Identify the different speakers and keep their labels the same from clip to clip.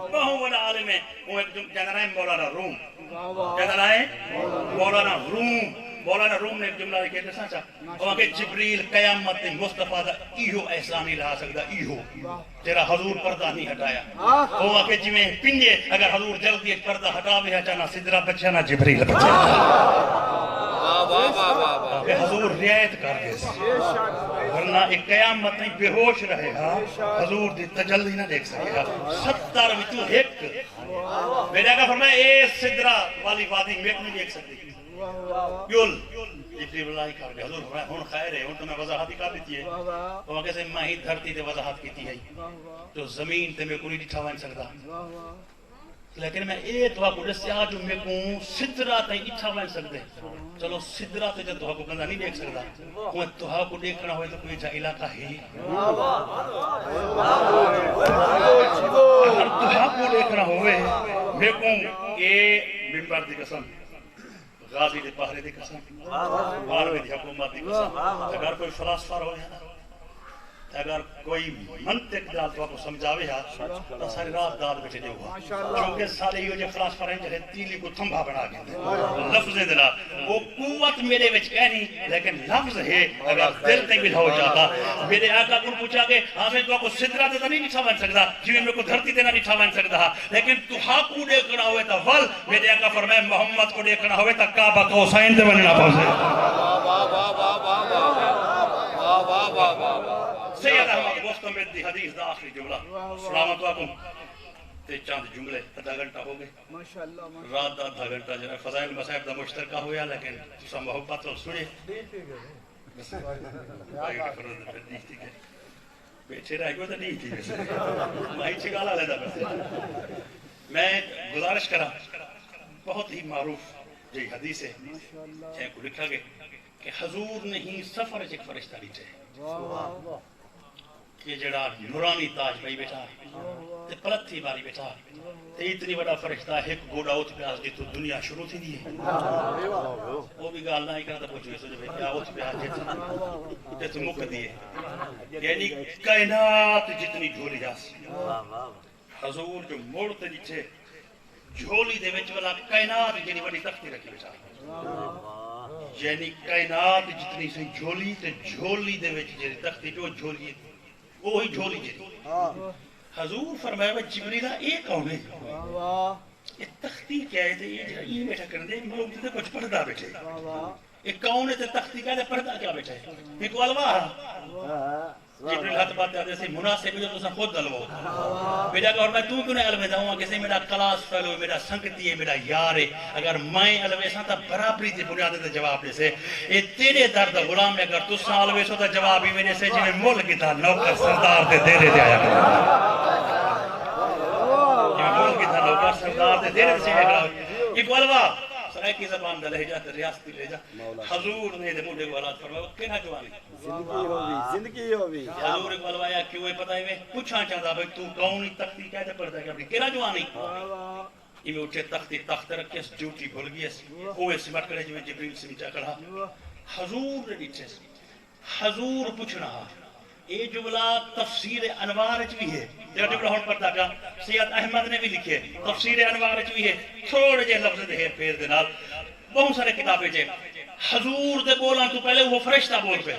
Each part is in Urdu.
Speaker 1: بہت بڑا عالم ہے وہ ایک جنرل ہے مولانا روم جنرل ہے مولانا روم نے ایک جملہ لکھے تھے سانچا وہ کہ جبریل قیامت مصطفیٰ دا ایہو احسانی لا سکدا ایہو تیرا حضور پردہ نہیں ہٹایا وہ کہ جی میں پنجے اگر حضور جلدی ایک پردہ ہٹاوے ہے چانا سدرہ بچے نہ جبریل بچے حضور رعایت کر دے ورنہ ایک قیامت نہیں بے ہوش رہے گا حضور دی تجلی نہ دیکھ سکے گا 70 وچوں ایک میرے آقا فرمایا اے سدرہ والی وادی میں نہیں دیکھ سکتی یول جبریل اللہ کر گیا حضور فرمایا ہون خیر ہے ہون تو میں وضاحت ہی کر دیتی ہے وہ کیسے میں ہی دھرتی تے وضاحت کیتی ہے تو زمین تے میں کوئی ڈٹھا وائن سکتا لیکن میں اے تو کو دسیا جو میں کو سدرہ تے ڈٹھا وائن سکتے چلو سدرہ تے جو کو بندہ نہیں دیکھ سکتا وہ تو کو دیکھنا ہوئے تو کوئی جا علاقہ ہے اگر تو کو دیکھنا ہوئے میں کو اے منبر دی قسم غازی دے پہرے دی قسم بارہویں دی حکومت دی قسم اگر کوئی فلاسفہ ہو جانا اگر کوئی منطق دال تو آپ کو سمجھاوے ہاں تو ساری رات داد بیٹھے دے ہوا چونکہ سارے یہ جو فلاسفہ رہیں جہے تیلی کو تھمبا بنا گئے لفظ دلا وہ قوت میرے وچ کہنی لیکن لفظ ہے اگر دل تے بھی ہو جاتا میرے آقا کو پوچھا کہ ہمیں تو آپ کو سدرہ تے نہیں نٹھا بن سکتا جی میں کو دھرتی تے نہ نٹھا بن سکتا لیکن تو حق کو دیکھنا ہوئے تا ول میرے آقا فرمائے محمد کو دیکھنا ہوئے تا کعبہ کو حسین تے بننا پہنچے سید احمد گوستمید دی حدیث دا آخری جملہ سلامت واقعوں تے چاند جملے آدھا گھنٹہ ہو گئے رات دا آدھا گھنٹہ جنہا فضائل مسائب دا مشترکہ ہویا لیکن تسا محبت اور سنے بائی کا فرد پھر نہیں تھی کہ بیچے رہ گئے تو نہیں تھی ویسے ماہی چگالا لیتا بس میں گزارش کرا بہت ہی معروف جی حدیث ہے چاہے کو لکھا گئے کہ حضور نہیں سفر ایک فرشتہ لیتے کہ جڑا نورانی تاج بھئی بیٹھا تے پلتھی باری بیٹھا تے اتنی بڑا فرشتہ ایک گوڑا اوت پیاس دی تو دنیا شروع تھی دی ہے وہ بھی گال نہ ہی کرتا پوچھو سو جو بھئی کیا اوت پیاس جیت مک دی ہے یعنی کائنات جتنی جھولی جاس حضور جو موڑتے نیچے جھولی دے وچ والا کائنات جنی بڑی تختی رکھی بیٹھا یعنی کائنات جتنی سی جھولی تے جھولی دے وچ جڑی تختی جو جھولی وہی جھولی جڑی حضور فرمایا وہ جبریلا اے کون ہے یہ تختی کیا ہے یہ بیٹھا کرنے لوگ تے کچھ پردہ بیٹھے یہ کون ہے تے تختی کیا ہے پردہ کیا بیٹھا ہے یہ کو الواح جبریل ہاتھ بات آتے سے مناسب جو تو خود دلو میرا کہ اور میں تو کیوں نہیں علم داؤں کسی میرا کلاس فیلو میرا سنگتی ہے میرا یار ہے اگر میں علم ایسا تا برابری دی بنیاد تے جواب دے سے اے تیرے درد غلام میں اگر تو سال ویسو تا جواب ہی میرے سے جنہیں ملک تھا نوکر سردار تے دیرے دے آیا جنہیں ملک تھا نوکر سردار تے دیرے سے آیا ایک والوا سرائی کی زبان دا لہجہ تے ریاستی لہجہ حضور نے دے مودے کو حالات فرمایا وہ کہنا جوانی
Speaker 2: زندگی ہوگی
Speaker 1: حضور ایک بلوایا کیوں ہے پتہ ہے پوچھا چاہتا بھئی تو کونی تختی کہتے پڑھتا ہے کہ اپنی کہنا جوانی یہ میں اٹھے تختی تخت رکھے اس جوٹی بھول گئی اس اوے سمٹ کرے جو میں جبریل سے نیچا کڑھا حضور نے نیچے سے حضور پوچھنا یہ جملہ تفسیر انوار بھی ہے یہ جملہ ہون پڑھتا کیا سید احمد نے بھی لکھے تفسیر انوار بھی ہے تھوڑے جے لفظ دے پھیر دے نال بہت سارے کتابیں جے حضور دے بولا تو پہلے وہ فرشتہ بول پہ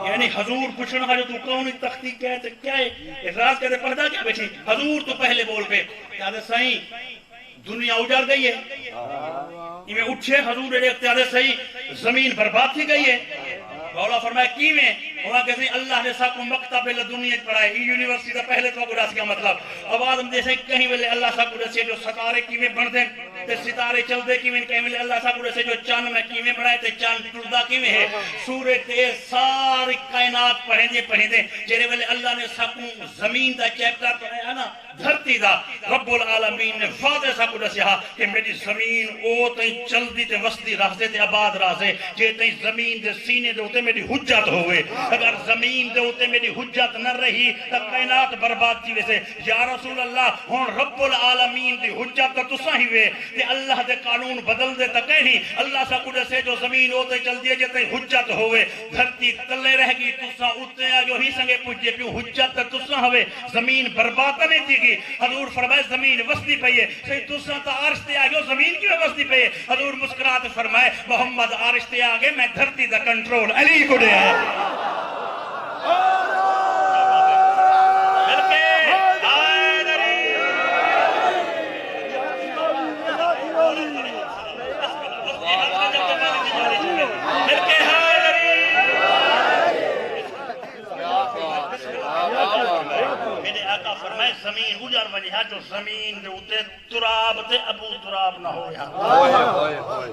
Speaker 1: یعنی حضور پوچھنا جو تو کونی تختی کہتے کیا ہے اعتراض کہتے پڑھتا کیا بیٹھی حضور تو پہلے بول پہ کیا دے سائیں دنیا اجڑ گئی ہے یہ میں اٹھے حضور دیکھتے آدھے صحیح زمین برباد تھی گئی ہے مولا فرمایا کی میں وہاں کہتے ہیں اللہ نے ساکو مکتب دنیا پڑھائے یہ یونیورسٹی دا پہلے تو گراس کا مطلب اب آدم جیسے کہیں ویلے اللہ ساکو رسے جو ستارے کی میں بڑھ دیں تے ستارے چل دے کی میں کہیں ویلے اللہ ساکو رسے جو چاند میں کی میں بڑھائے تے چاند ٹردہ کی میں ہے سورے تے ساری کائنات پڑھیں دے جیرے ویلے اللہ نے ساکو زمین دا چیپٹر پڑھایا نا دھرتی دا رب العالمین نے واضح ساکو رسیا کہ میری زمین او تیں چل دی تے وسطی راستے تے آباد راسے جے تیں زمین دے سینے دے ہوتے میری حجت ہوئے اگر زمین دے ہوتے میری حجت نہ رہی تو کائنات برباد تھی ویسے یا رسول اللہ ہون رب العالمین دی حجت تو تسا ہی وے تے اللہ دے قانون بدل دے تا کہیں اللہ سا کڑے سے جو زمین ہوتے چل دیے جتے حجت ہوئے دھرتی تلے رہ گی تسا اتے آ جو ہی سنگے پوچھے پیو حجت تسا ہوئے زمین برباد نہیں تھی گی حضور فرمائے زمین وسطی پہیے صحیح تسا تا عرش تے آگے زمین کیوں وسطی پہیے حضور مسکرات فرمائے محمد عرش تے آگے میں دھرتی دا کنٹرول علی کو دے ہے فرمائے زمین اجار بنی ہے جو زمین دے ہوتے تراب تے ابو تراب نہ ہویا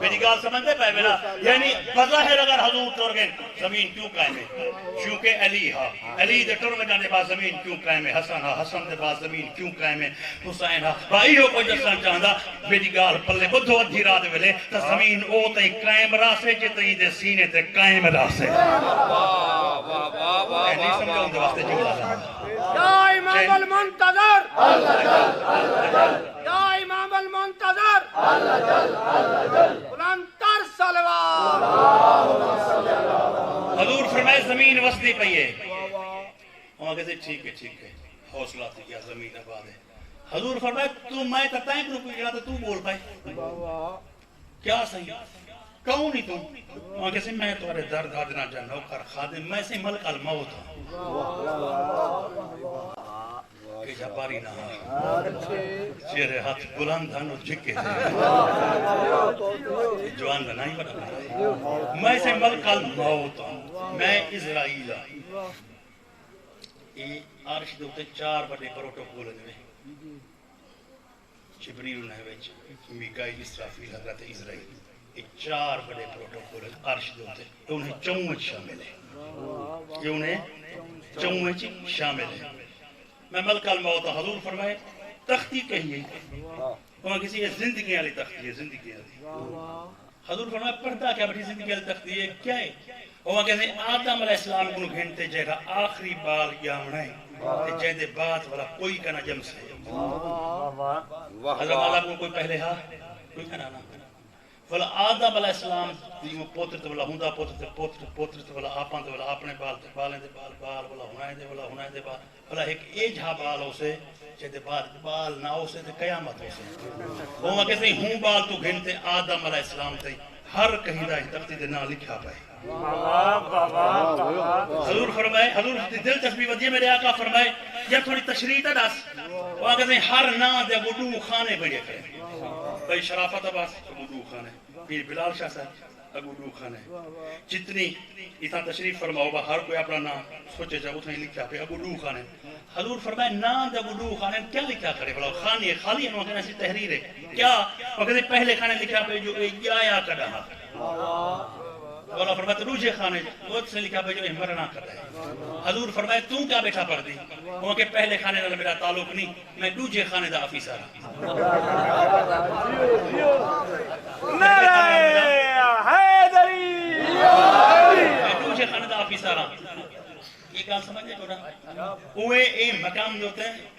Speaker 1: میری گال سمجھتے پہ میرا یعنی بظاہر اگر حضور ٹور گئے زمین کیوں قائم ہے چونکہ علی ہا علی دے ٹور جانے بعد زمین کیوں قائم ہے حسن ہا حسن دے بعد زمین کیوں قائم ہے حسین ہا بھائیو کو جسان چاہندا میری گال پلے بدھو ادھی رات ویلے تا زمین او تے قائم راسے جتنی دے سینے تے قائم راسے نہیں سمجھوں دے واسطے جملہ
Speaker 3: یا امام المنتظر یا امام المنتظر بلندتر صلوات
Speaker 1: حضور فرمائے زمین وسطی پہ ہے وہاں کہتے ٹھیک ہے حوصلہ تھی کیا زمین آباد ہے حضور فرمائے تو میں تتائیں کہ کوئی کہا تو بول پائے کیا صحیح کون ہی تم وہاں کہتے میں تمہارے درد آدنا جانو کر خادم میں سے ملک الموت ہوں کہ جباری نہ چیرے ہاتھ بلند ہنو جھکے جوان دا نہیں بڑا میں سے ملک الموت ہوں میں اسرائیل ہوں یہ عرش دوتے 4 بڑے پروٹوکول ہیں جبریل نے وچ میکائیل اسرافیل حضرت اسرائیل یہ 4 بڑے پروٹوکول ہیں عرش دوتے انہیں چونچ شامل ہے یہ انہیں چونچ شامل ہے میں ملک الموت حضور فرمائے تختی کہیے وہاں کسی یہ زندگی والی تختی ہے زندگی والی حضور فرمائے پڑھتا کیا بڑی زندگی والی تختی ہے کیا ہے وہاں کہتے ہیں آدم علیہ السلام کو گھنٹے جہاں آخری بال یا منائیں جہاں دے بات والا کوئی کنا جم سے حضرت اللہ کو کوئی پہلے ہاں کوئی کنا نہ والا آدم علیہ السلام دیو پوتر تے والا ہوندا پوتر تے والا آپاں تے والا اپنے بال تے بالیں دے بال والا ہنائیں دے بال والا ایک ایجھا بال ہو سے جے دے بال نہ ہو سے تے قیامت ہو سے وہ کہتے ہیں ہوں بال تو گھنتے آدم علیہ السلام تے ہر کہیں دا تختی دے نہ لکھا پائے حضور فرمائے حضور دلچسپی ودیے میرے آقا فرمائے یا تھوڑی تشریح تا دس وہ کہتے ہیں ہر نا دے وڈو خانے بڑے کرے بھائی شرافت عباس ابو خانے پیر بلال شاہ صاحب ابو خانے جتنی اتنا تشریف فرماؤ با ہر کوئی اپنا نام سوچے جا اتنا ہی لکھا پہ ابو خانے حضور فرمائے نام دے ابو خانے کیا لکھا کرے بلا خانی خالی ہے انہوں نے ایسی تحریر ہے کیا وہ کہتے پہلے کھانے لکھا پہ جو یا کر رہا بولا فرمائے روجے خانے وہ سے لکھا پہ جو مرنا کر رہا ہے حضور فرمائے تم کیا بیٹھا پڑ دی وہ کہ پہلے کھانے نال میرا تعلق نہیں میں دوجے خانے دا آفیسر میں دوجے خانے دا آفیسر یہ کہا سمجھے چھوڑا اوے اے مقام ہوتے ہیں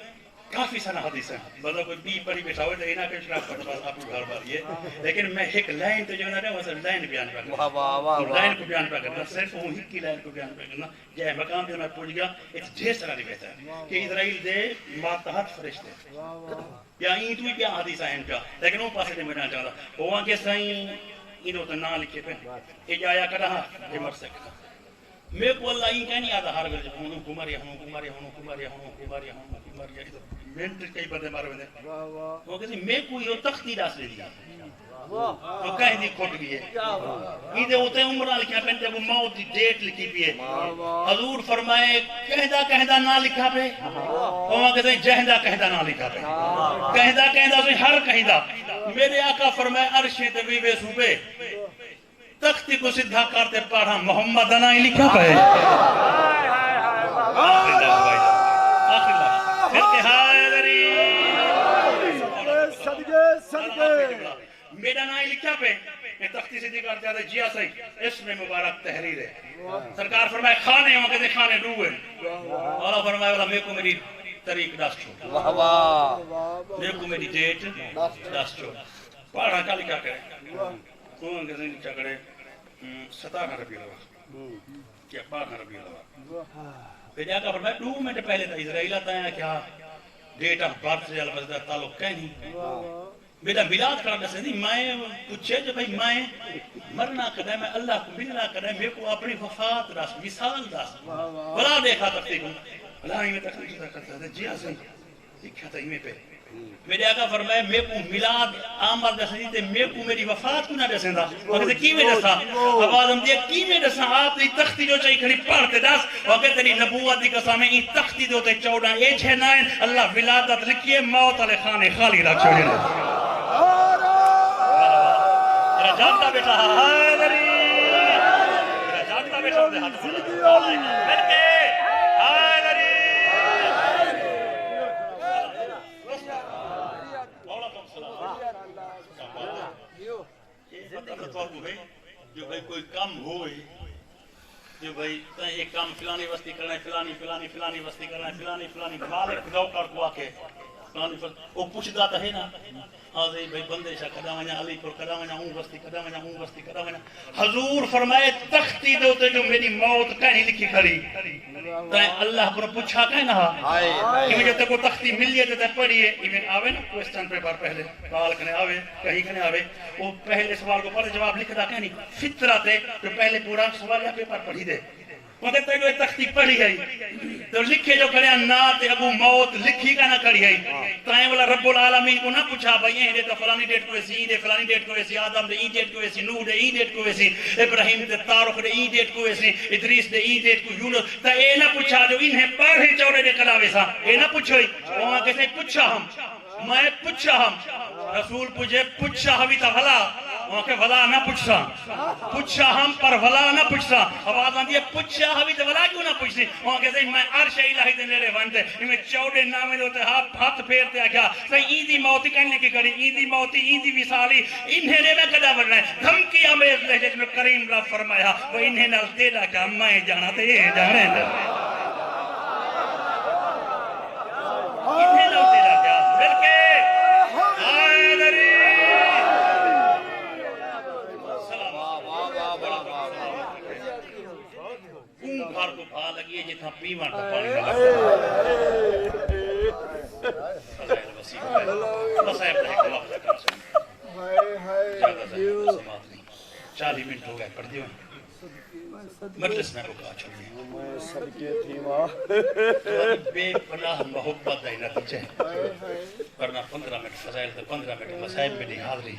Speaker 1: کافی سنہ حدیث ہیں بلدہ کوئی بی پڑی بیٹھا ہوئے لینا کہ شراف پڑھ بات آپ کو گھر بار یہ لیکن میں ایک لائن تو جو نہ رہا ویسے لائن بیان پہ کرنا لائن کو بیان پہ کرنا صرف وہ ہی کی لائن کو بیان پہ کرنا جائے مقام جو میں پوچھ گیا ایک ڈھیر سارا روایت ہے کہ اسرائیل دے ماتحت فرشتے یا این تو ہی کیا حدیث ہیں ان کا لیکن وہ پاسے دے میں جانا چاہتا وہ کہ سائیں انہوں تو نہ لکھے پہ یہ جایا کر رہا یہ مر سکتا میں کو اللہ ہی کہنی آتا ہر گھر جب ہونوں کماریا منٹ کئی بندے مارے ہوئے وہ کہتے ہیں میں کوئی تختی ڈاس لے دیا وہ کہیں دی کھوٹ گئی ہے یہ دے ہوتے ہیں عمرہ لکھا پہنتے وہ موت دی ڈیٹ لکھی بھی ہے حضور فرمائے کہدہ نہ لکھا پہ وہ کہتے ہیں کہدہ نہ لکھا پہ کہدہ سے ہر کہدہ میرے آقا فرمائے عرشیں تے بھی بے صوبے تختی کو سدھا کرتے پڑھا محمد انائی لکھا پہ آخر اللہ پھر کہ حیدری میرا نام لکھا پہ میں تختی سے دکھا جاتا جی صحیح اس میں مبارک تحریر ہے سرکار فرمائے کھانے وہاں کہتے کھانے روئے اور فرمائے والا میرے کو میری طریق دس چھوڑ
Speaker 2: واہ واہ
Speaker 1: میرے کو میری ڈیٹ دس چھوڑ پڑھا کا لکھا کرے کون کہتے ہیں لکھا کرے 17 ربیع الاول کیا 12 ربیع الاول پھر جا کر فرمائے 2 منٹ پہلے تھا اسرائیل آتا ہے کیا ڈیٹ آف برتھ سے البتہ تعلق کہیں میرا میلاد کرنا سے نہیں میں پوچھے جو بھائی میں مرنا کرے میں اللہ کو ملنا کرے میرے کو اپنی وفات دس مثال دس بلا دیکھا تختی کو بلا ہی میں تختی کو کرتا تھا جی صحیح لکھا تھا ہی پہ میرے آقا فرمائے میرے کو میلاد آمد دس نہیں تے میرے کو میری وفات کو نہ دسیں دا وہ کہتے کی میں دسا آواز ہم دیا کی میں دسا آپ دی تختی جو چاہی کھڑی پڑھتے دس وہ کہتے نہیں نبوت دی قسم ہے تختی دوتے 14 ایج ہے 9 اللہ ولادت لکھیے موت علی خانے خالی رکھ چھوڑے میرا جانتا بیٹا حیدری میرا جانتا بیٹا دے ہاتھ مل کے حیدری جو بھائی کوئی کم ہوئے جو بھائی ایک کام فلانی وستی کرنا ہے فلانی وستی کرنا ہے فلانی مالک نوکر کو آکے وہ پوچھ جاتا ہے نا آزائی بھائی بندے شاہ کدا ونیا علی پور کدا ونیا اون وستی کدا ونیا اون وستی کدا ونیا حضور فرمائے تختی دوتے جو میری موت کہیں لکھی کھڑی تائیں اللہ کو پوچھا کہیں نہا کہ جو تے کو تختی مل جائے تے پڑھیے ایمیں آوے نا کوئسٹن پیپر پہلے سوال کنے آوے کہیں کنے آوے وہ پہلے سوال کو پڑھے جواب لکھ دا کہیں نہیں فطرہ تے جو پہلے پورا سوال یا پیپر پڑھی دے وہ کہتے ہیں جو تختی پڑھی ہے تو لکھے جو کھڑے نات ابو موت لکھی کا نہ کھڑی ہے تائیں والا رب العالمین کو نہ پوچھا بھائی یہ تو فلانی ڈیٹ کو ایسی دے فلانی ڈیٹ کو ایسی آدم دے ای ڈیٹ کو ایسی نوح دے ای ڈیٹ کو ایسی ابراہیم دے تارخ دے ای ڈیٹ کو ایسی ادریس دے ای ڈیٹ کو یونس تا اے نہ پوچھا جو انہیں پڑھے چورے دے کلاوے سا اے نہ پوچھوئی وہاں کہتے پوچھا ہم میں پوچھا ہم رسول پوچھے پوچھا ہوئی تا بھلا وہاں کہ بھلا نہ پوچھا ہم پر بھلا نہ پوچھا آواز آن دیئے پوچھا ہوئی تا بھلا کیوں نہ پوچھتی وہاں کہتے ہیں میں عرش الہی دے نیرے وانتے میں چوڑے نامے دوتے ہاتھ پھیرتے آگیا سہی ایدی موتی کہنے کی کری ایدی موتی ایدی وصالی انہیں نے میں کدا بڑھنا ہے دھمکی آمیز لہجے میں کریم رب فرمایا وہ انہیں نال تیرا کیا میں جانا تے یہ جانے انہیں نال تیرا کیا ملکے حیدری اون گھر کو پھا لگی ہے جتنا پیوان کا پانی لگا فضائل وسیع فضائل رہے کہ وقت کر سکتے زیادہ سمات نہیں 40 منٹ ہو گئے پڑھ دیو مجلس میں کو کہا چھوڑی بے پناہ محبت ہے نتیجہ ورنہ 15 منٹ فضائل تھے 15 منٹ مسائب میں نہیں حاضری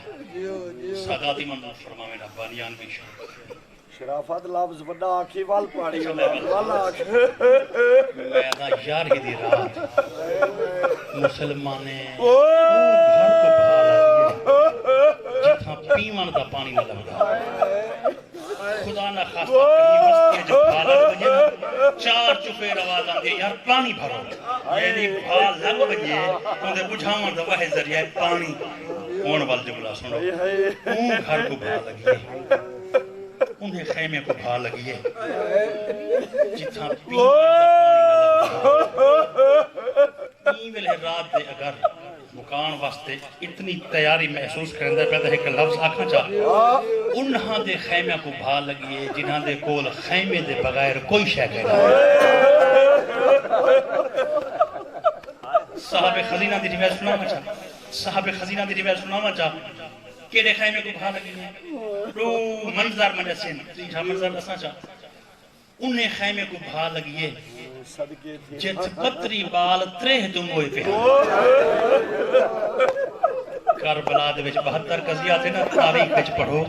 Speaker 1: ساداتی منظور فرما میں نبانیان بھی شروع
Speaker 2: شرافت لفظ بڑا آنکھی وال پاڑی والا آنکھ
Speaker 1: میں ادا یار ہی دی رات مسلمانے گھر کو بھالا جتنا پیمان دا پانی نہ لگا خدا نہ خاصہ کہیں وستی جو بھالا بجے 4 چفے رواز آن دے یار پانی بھرو یعنی بھال لگ بجے انہیں بجھاؤں دا وہ ذریعہ پانی اون وال جملہ سنو اون گھر کو بھالا لگیے انہیں خیمے کو بھا لگی ہے جتنا پیمل ہے رات دے اگر مکان واسطے اتنی تیاری محسوس کرندہ پیدا ہے کہ لفظ آکھا چاہ انہاں دے خیمے کو بھا لگی ہے جنہاں دے کول خیمے دے بغیر کوئی شے کہنا صاحب خزینہ دی روایت سناما چاہ صاحب خزینہ دی روایت سناما چاہ کیڑے خیمے کو بھا لگی ہے رو منظر میں جیسے تیجھا منظر دسنا چاہ انہیں خیمے کو بھا لگی ہے جت پتری بال 3 دم ہوئے پہ کربلا دے وچ 72 قضیات ہیں نا تاریخ وچ پڑھو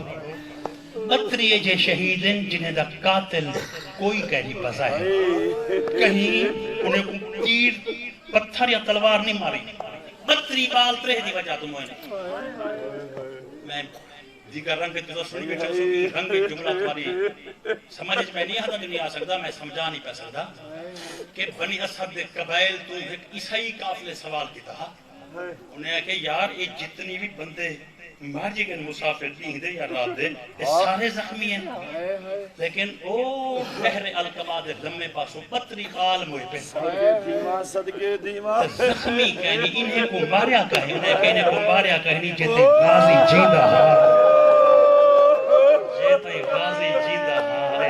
Speaker 1: پتری جے شہید ہیں جنہیں دا قاتل کوئی کہنی بزا ہے کہیں انہیں کو تیر پتھر یا تلوار نہیں ماری پتری بال 3 دی وجہ تم ہوئے میں دیگر رنگ تو سنی بیٹھا سکی رنگ جملہ تمہاری سمجھ میں نہیں آتا نہیں آ سکتا میں سمجھا نہیں پہ سکتا کہ بنی اسد قبائل تو ایک عیسائی قافلے سوال کی تھا انہیں کہ یار یہ جتنی بھی بندے مارجی گن مسافر دیں دے یا رات دے سارے زخمی ہیں لیکن او بحر القبا دے دمے پاسو پتری آل موئے پہ
Speaker 2: دیما صدقے دیما
Speaker 1: زخمی کہنی انہیں کو ماریا کہنی انہیں کہنے کو ماریا کہنی جیتے غازی جیندہ جیتے غازی جیندہ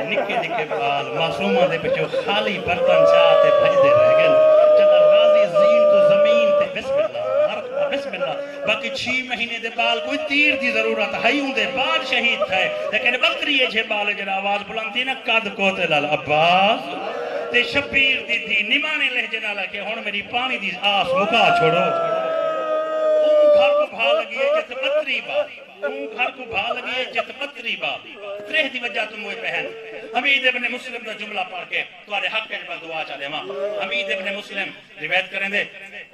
Speaker 1: نکے نکے بال معصومہ دے پچھو خالی برتن چاہتے بھج دے رہ گئے جدا غازی زین تو زمین تے بسم اللہ بسم اللہ باقی 6 مہینے دے بال کوئی تیر دی ضرورت ہے ہوں دے بال شہید تھے لیکن بکری یہ چھے بال جنا آواز بلندی نا قد کوتے لال عباس تے شبیر دی تھی نمانے لہجے نہ لکے ہون میری پانی دی آس مکا چھوڑو اون گھر کو بھا لگیے جت پتری بال اون گھر کو بھا لگیے جت پتری بال ترہ دی وجہ تم ہوئے پہن حمید ابن مسلم دا جملہ پڑھ کے توارے حق کے پر دعا چاہے ماں حمید ابن مسلم روایت کریں دے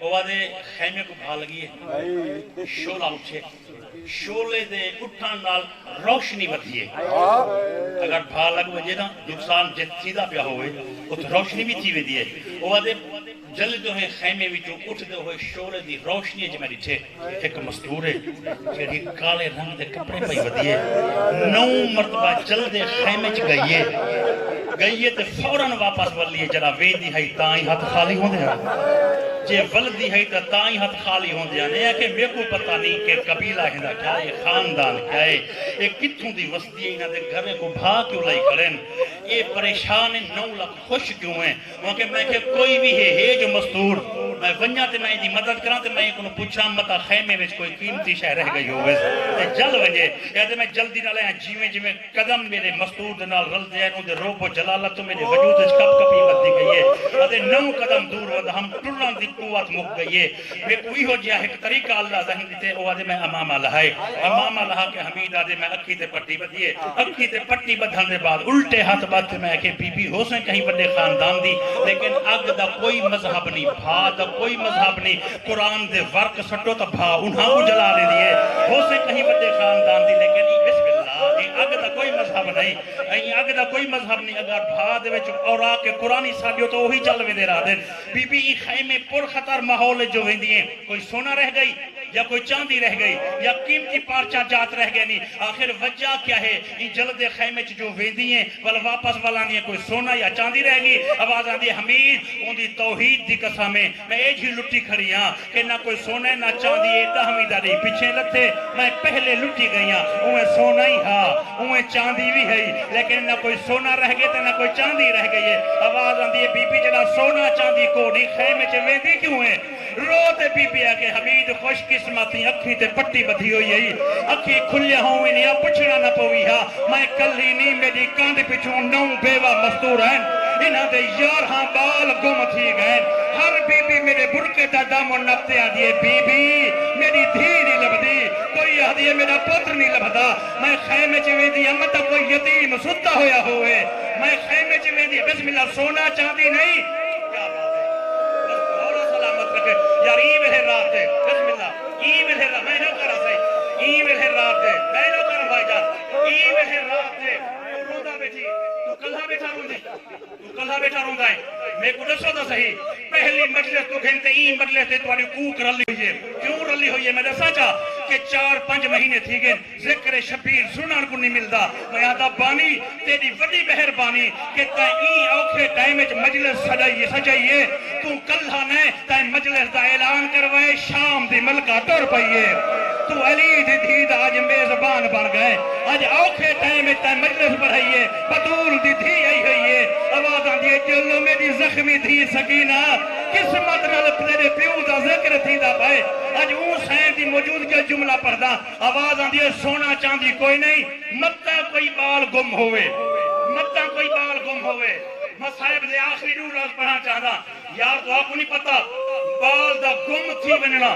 Speaker 1: اوہ دے خیمے کو بھا لگیے شولہ اٹھے شولے دے اٹھان نال روشنی بدھیے اگر بھا لگ وجہ نا نقصان جت سیدھا پیا ہوئے ات روشنی بھی تھی دیئے اوہ دے جلد ہوئے خیمے وچوں اٹھ دے ہوئے شولے دی روشنی جو میری چھے ایک مستور ہے جیڑی کالے رنگ دے کپڑے پئی ودیے 9 مرتبہ جلد خیمے چ گئیے تے فوراً واپس ولیے جڑا ویندی ہے تائیں ہاتھ خالی ہوں دے جے ولدی ہے تا تائیں ہاتھ خالی ہوں دے یہ کہ میں کو پتہ نہیں کہ قبیلہ ہندا کیا ہے خاندان کیا ہے یہ کتھوں دی وسطی ہے انہاں دے گھرے کو بھا کیوں لائی کریں یہ پریشان 9 لاکھ خوش کیوں ہیں کیونکہ میں کہ کوئی بھی ہے جو مستور میں ونیا تے میں دی مدد کراں تے میں کو پوچھاں متا خیمے وچ کوئی قیمتی شے رہ گئی ہوے تے جل وجے یا تے میں جلدی نال جیویں جویں قدم میرے مستور دے نال رل دے اون دے روب و جلالت تو میرے وجود وچ کپ کپی ودی گئی ہے تے 9 قدم دور ود ہم ٹرن دی قوت مک گئی ہے میں کوئی ہو جیا ایک طریقہ اللہ ذہن دیتے او دے میں امامہ لہائے امامہ لہا کے حمید دے میں اکھی تے پٹی بدیے اکھی تے پٹی بدھن دے بعد الٹے ہاتھ بات میں کہ بی بی ہو سیں کہیں بڑے خاندان دی لیکن اگ دا کوئی مذہب نہیں بھا دا کوئی مذہب نہیں قرآن دے ورق سٹو تا بھا انہاں کو جلا لے دیئے ہو سے کہیں بڑے خاندان دی لیکن بسم اللہ یہ اگ دا کوئی مذہب نہیں یہ اگ دا کوئی مذہب نہیں اگر بھا دے وچ اورا کے قرآنی ساڈیو تو وہی چل وے دے رہا دے بی بی خیمے پر خطر ماحول جو ویندی ہیں کوئی سونا رہ گئی یا کوئی چاندی رہ گئی یا قیمتی پارچہ جات رہ گئے نہیں آخر وجہ کیا ہے یہ جلد خیمے جو ویندی ہیں ول واپس والانی ہے کوئی سونا یا چاندی رہ گئی آواز آندی حمید ان دی توحید دی قسمیں میں ایج ہی لٹی کھڑی ہاں کہ نہ کوئی سونا نہ چاندی ایتا حمیدہ نہیں پیچھے لتے میں پہلے لٹی گئی ہاں اوہ سونا ہی ہاں اوہ چاندی بھی ہے لیکن نہ کوئی سونا رہ گئے تے نہ کوئی چاندی رہ گئی ہے آواز آندی ہے بی بی جنا سونا چاندی کو نہیں خیمے چے ویندی کیوں ہے روتے بی بی آکے حمید خوش قسمتی اکھی تے پٹی بدھی ہوئی ہے اکھی کھلیا ہوئی نہیں پچھنا نہ پوئی ہاں میں کلی نہیں میری کاندھ پچھوں 9 بیوہ مستور ہیں انہاں دے 11 بال گم تھی گئے ہر بی بی میرے برکے دا دامن نپتے آدھیے بی بی میری دھی نہیں لبدی کوئی آدھیے میرا پتر نہیں لبدا میں خیمے چویں دی امت کوئی یتیم ستا ہویا ہوئے میں خیمے چویں دی بسم اللہ سونا چاندی نہیں کیا بات ہے بس بہت سلامت رکھے یار ای ملے رات ہے بسم اللہ ای ملے رات میں نہ کرا سہی ای ملے رات ہے میں نہ کرا بھائی جان ای ملے رات ہے روندہ بیٹھی تو کلھا بیٹھا روندی تو کلھا بیٹھا روندا ہے میں کو دسو دا صحیح پہلی مجلس تو گھنٹے ای مجلس تے تواڈی کوک رلی ہوئی ہے کیوں رلی ہوئی ہے میں دسا چا کہ 4-5 مہینے تھی گئے ذکر شبیر سنن کو نہیں ملدا میں آدھا بانی تیری وڈی مہربانی کہ تے ای اوکھے ٹائم وچ مجلس سجائیے تو کلھا نے تے مجلس دا اعلان کروائے شام دی ملکہ ٹر پئیے تو علی دی دھی دا اج میزبان بن گئے اج اوکھے ٹائم وچ تے مجلس بڑھائیے بطول دی دھی آئی ہوئی ہے آواز آندی ہے چلو میری زخمی دھی سکینہ قسمت نال تیرے پیو دا ذکر تھی دا پائے اج اون سین دی موجود کے جملہ پڑھدا آواز آندی ہے سونا چاندی کوئی نہیں متا کوئی بال گم ہوئے متا کوئی بال گم ہوئے میں صاحب دے آخری دو راز پڑھا چاہدا یار تو آپ کو نہیں پتا بال دا گم تھی بننا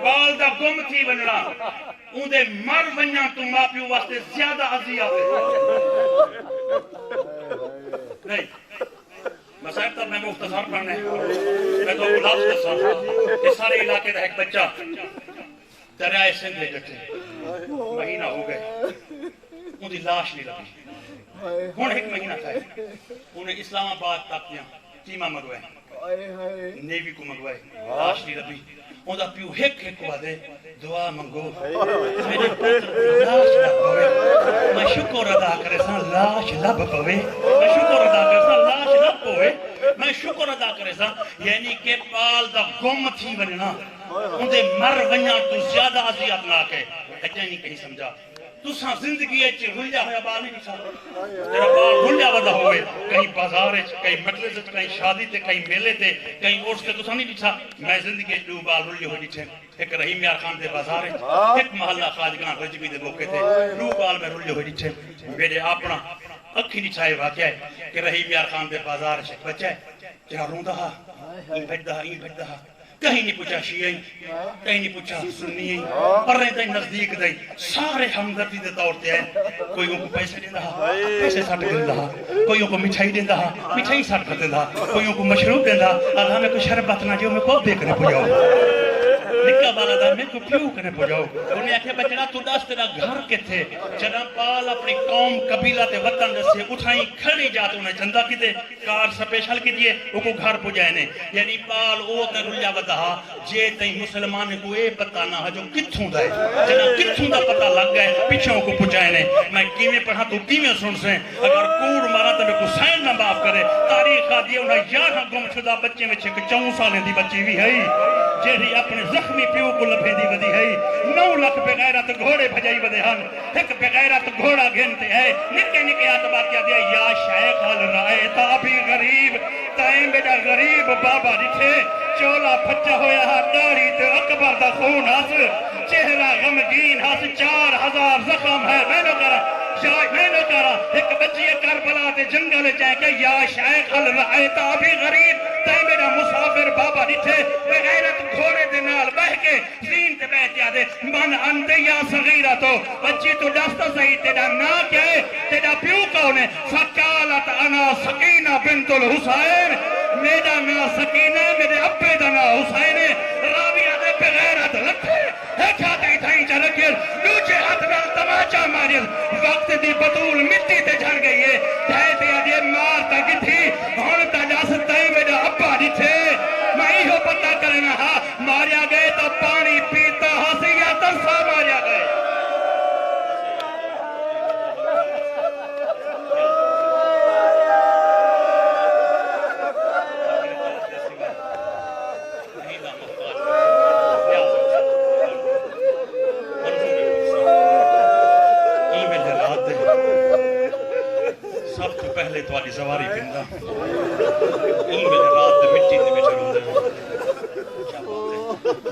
Speaker 1: بال دا گم تھی بننا اون دے مر ونیا تو ماں پیو واسطے زیادہ عذیت ہے نہیں مسائب تب میں مختصر پڑھنے میں تو بلاس کرسا کہ سارے علاقے دا ایک بچہ دریائے سندھ لے جٹھے مہینہ ہو گئے ان دی لاش نہیں لگی ہون ایک مہینہ تھا انہیں اسلام آباد تک چیمہ مگوائے نیوی کو مگوائے لاش نہیں لگی ان دا پیو ہک کو آدھے دعا منگو میرے پتر لاش لب پوے میں شکر ادا کرے ساں لاش لب پوے میں شکر ادا کرے ساں لاش لب پوے میں شکر ادا کرے ساں یعنی کہ پال دا گم تھی وننا اندے مر ونیا تو زیادہ عذیت نہ کہ اچھا نہیں کہیں سمجھا تو ساں زندگی اچھ رلیا ہویا بال نہیں ساں تیرا بال رلیا ودا ہوئے کہیں بازار اچھ کہیں مجلس اچھ کہیں شادی تے کہیں میلے تے کہیں عرس تے تو ساں نہیں بچھا میں زندگی اچھ دو بال رلی ہوئی چھے ایک رحیم یار خان دے بازار اچھ ایک محلہ خاجگان رجبی دے موقع تے دو بال میں رلی ہوئی چھے میرے اپنا اکھی نہیں چھائے واقعہ ہے کہ رحیم یار خان دے بازار اچھ ایک بچہ ہے جہاں رون دہا این بھج دہا کہیں نہیں پوچھا شیعی کہیں نہیں پوچھا سنی پر رہتا ہی نزدیک دائی سارے ہمدردی دے طور تے ہیں کوئی ان کو پیسے دیں دہا پیسے ساٹھ دیں دہا کوئی ان کو مٹھائی دیں دہا مٹھائی ساٹھ دیں دہا کوئی ان کو مشروب دیں دہا آدھا میں کوئی شربت نہ جو میں کو دیکھنے پو جاؤ نکا بالا دا میں کو پیو کرنے پو جاؤ انہیں آکھے بچنا تو دست تیرا گھر کے تھے جنا پال اپنی قوم قبیلہ تے وطن سے اٹھائیں کھڑی جاتے انہیں جندہ کی دے کار سپیشل کی دیئے وہ کو گھر پو جائنے یعنی پال او تے رلیا ودا جے تیں مسلمان کو اے پتہ نہ جو کتھوں دائے جنا کتھوں دا پتہ لگ گئے پیچھوں کو پو جائنے میں کیویں پڑھا تو کیویں سن سیں اگر کوڑ مارا تو میں کو سین نہ معاف کرے تاریخ آدھی انہیں یہاں گم شدہ بچے میں چھک 4 سالیں دی بچی بھی ہے جیڑی اپنے زخمی پیو کو لبھے دی ودی ہے 9 لاکھ بغیرت گھوڑے بھجائی ودے ہن ایک بغیرت گھوڑا گھنتے ہے نکے نکے آتبات کیا دیا یا شیخ حل رائے تابی غریب تائیں بیٹا غریب بابا دکھے چولا پھچا ہویا داڑی تے اکبر دا خون ہس چہرہ غمگین ہس 4000 زخم ہے میں نو کرا میں نو کرا ایک بچی کربلا تے جنگل جائے کہ یا شیخ حل رائے تابی غریب تائیں بیٹا مسافر بابا دکھے بغیرت گھوڑے دے نال بہ کے زین تے بیٹھ جا دے من انتے یا صغیرہ تو بچی تو دستا صحیح تیرا نا کیا ہے تیرا پیو کون ہے فقالت انا سکینہ بنت الحسین میرا نا سکینہ میرے ابے دا نا حسین راویہ دے بغیرت لکھے ایک ہاتھ تھائی جا رکھے دوجے ہاتھ نال تماچا ماری وقت دی بطول مٹی تے جھڑ گئی ہے جائے تے آدھے مار تک تھی ہون تا جاست تائی میرا ابا دی تھے میں ہی ہو پتہ کرنا ہاں ماریا گئے تو پانی پیتا ہاں یا ترسا ماریا گئے پہلے تو آلی زواری پندہ ان میں رات دے مٹی دے بچے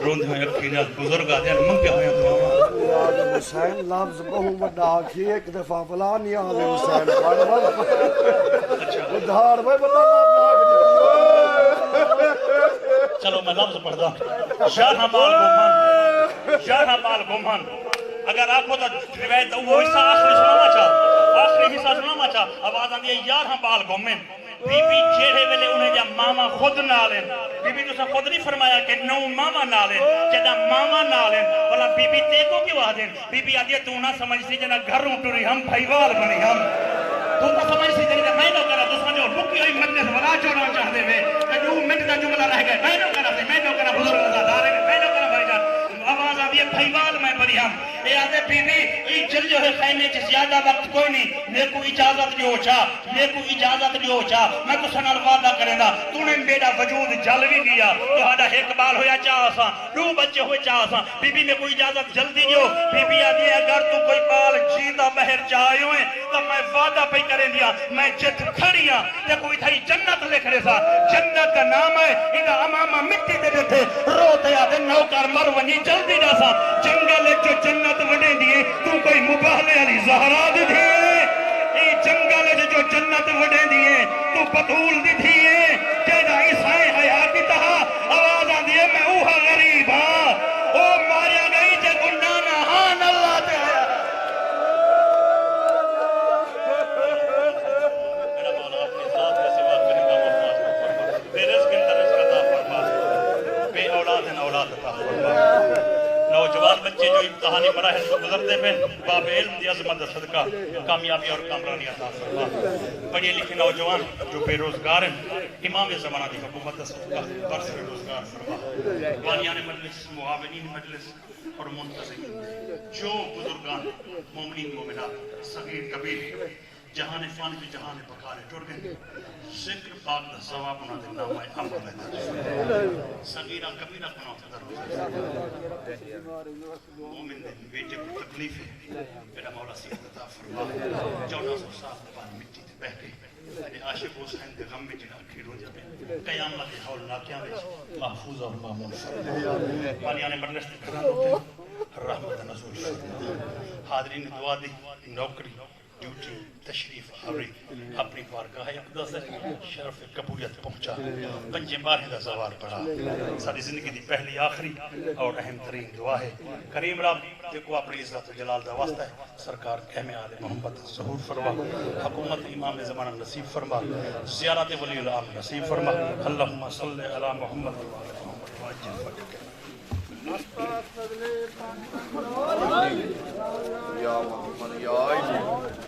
Speaker 1: روندے ہیں اکھی نال بزرگ آدھے ہیں منگے ہوئے ہیں دعا
Speaker 2: آدم حسین لفظ بہو بڑا آکھی ایک دفعہ فلانی آدم حسین پڑھ بھائی ادھار بھائی بڑا
Speaker 1: چلو میں لفظ پڑھ دا شاہ مال گمہن اگر آپ کو تو روایت وہ حصہ آخری سناما چاہ آخری حصہ سناما چاہ آواز آن دیا یار ہم بال گمن بی بی چہرے ویلے انہیں جا ماما خود نالیں بی بی تو سا خود نہیں فرمایا کہ نو ماما نالیں جدا ماما نالیں بلا بی بی تیکو کیوں آدھیں بی بی آدھیا تو نہ سمجھ سی جنا گھروں ٹوری ہم بھائیوال بنی ہم تو نہ سمجھ سی جنا میں نو کرا تو سمجھو لکی ہوئی مجلس ولا چوڑا چاہ دے میں کہ جو منٹ دا جملہ رہ گئے میں نو کرا بزرگ ازادار ہے میں نو کرا بھائی جان آواز آدھی ہے بھائیوال میں بنی ہم اے آدھے بی بی ای چل جو ہے خیمے چھ زیادہ وقت کوئی نہیں میں کو اجازت دیو چاہ میں کو سنال وعدہ کریں دا تو نے میرا وجود جل بھی دیا تو ہاڈا ایک بال ہویا چاہ سا 2 بچے ہوئے چاہ سا بی بی میں کوئی اجازت جلدی دیو بی بی آدھی ہے اگر تو کوئی بال جیندہ بہر چاہے ہوئے تو میں وعدہ پہ کریں دیا میں جت کھڑیاں تے کوئی تھائی جنت لکھ رہے سا جنت کا نام ہے ادھا امامہ مٹی دے دیتے روتے آدھے نوکر مرونی جلدی نہ سا جنگل جو جنت وڈے دیئے تو کوئی مباہلے علی زہرا دی دیئے ای جنگل جو جنت وڈے دیئے تو بطول دی دیئے جیدہ عیسائی حیاتی تہا آواز آن دیئے میں اوہا غریب ہاں او ماریا گئی جے گنانا ہاں اللہ تے آیا میرا مولا اپنی ذات کے سوا کریں گا محمد بے رزق اندر رزق عطا فرما بے اولاد اولاد عطا فرما نوجوان بچے بچے جو امتحانی مراحل سے گزرتے ہیں باب علم دی عظمت صدقہ کامیابی اور کامرانی عطا فرما پڑھے لکھے نوجوان جو بے روزگار ہیں امام زمانہ دی حکومت صدقہ برس روزگار فرما بانیان مجلس معاونین مجلس اور منتظمین جو بزرگان مومنین مومنات صغیر کبیر جہان فانی بھی جہان بکارے ٹوڑ گئے ذکر پاک دا ثواب انہاں دے نام ہے عمل ہے صغیرہ کبیرہ گناہ تے در مومن دے بیٹے کو تکلیف ہے میرا مولا سید عطا فرما 1400 سال بعد مٹی تے بہ گئی میرے عاشق حسین دے غم میں جنہاں کھیڑو جاتے قیامت کے حول ناکیاں میں محفوظ اور معمول فرما بانیان مجلس تے کران ہوتے رحمت نزول فرما حاضرین دعا دی نوکری ڈیوٹی تشریف آوری اپنی بارگاہ اقدس شرف قبولیت پہنچا پنجے بارہ دا زوار پڑھا ساری زندگی دی پہلی آخری اور اہم ترین دعا ہے کریم رب دیکھو اپنی عزت و جلال دا واسطہ ہے سرکار اہم آل محمد ظہور فرما حکومت امام زمانہ نصیب فرما زیارت ولی العام نصیب فرما اللہم صلی علی محمد وعجل فجر
Speaker 2: یا محمد یا